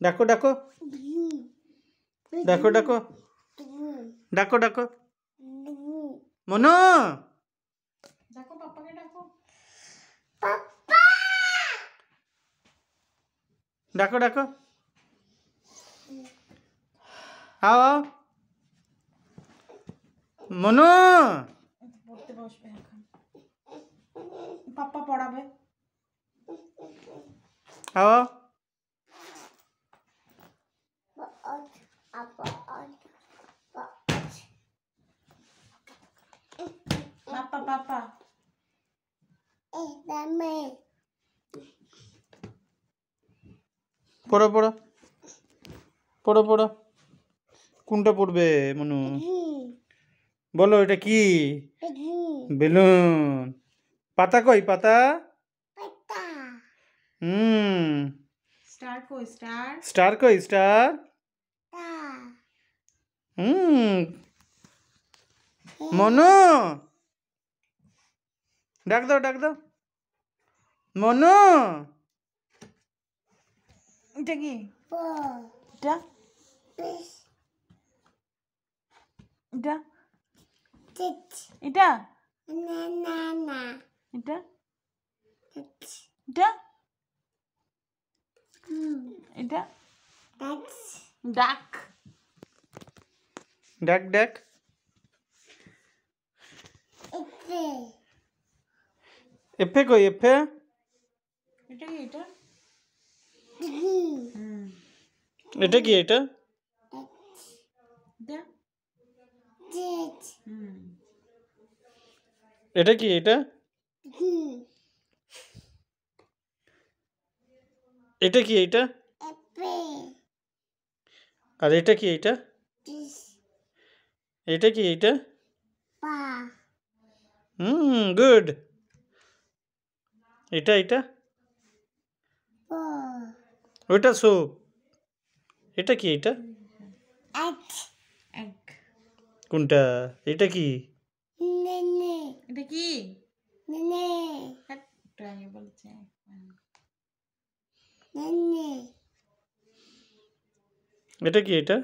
ডাকো ডাকো ডাকো ডাকো ডাকো ডাকো মনু ডাকো পাপাকে ডাকো ডাকো ডাকো আও মনু পড়তে বসবে এখন পাপা পড়াবে আও পাপা পাপা পড়ো পড়ো পড়ো পড়ো কোনটা পড়বে মনু বলো এটা কি বেলুন পাতা কই পাতা স্টার কই স্টার স্টার কই স্টার মনু ডাক দাও মনু এটা কি এটা এটা এটা এটা এটা এটা ডাক ডাক ডাক এফে কই এফে এটা কি এটা এটা কি এটা এটা কি এটা এটা কি এটা আর এটা কি এটা এটা কি এটা গুড এটা এটা ওইটা স্যুপ এটা কি এটা এগ কোনটা এটা কি এটা কি একটু আগে বলছে এটা কি এটা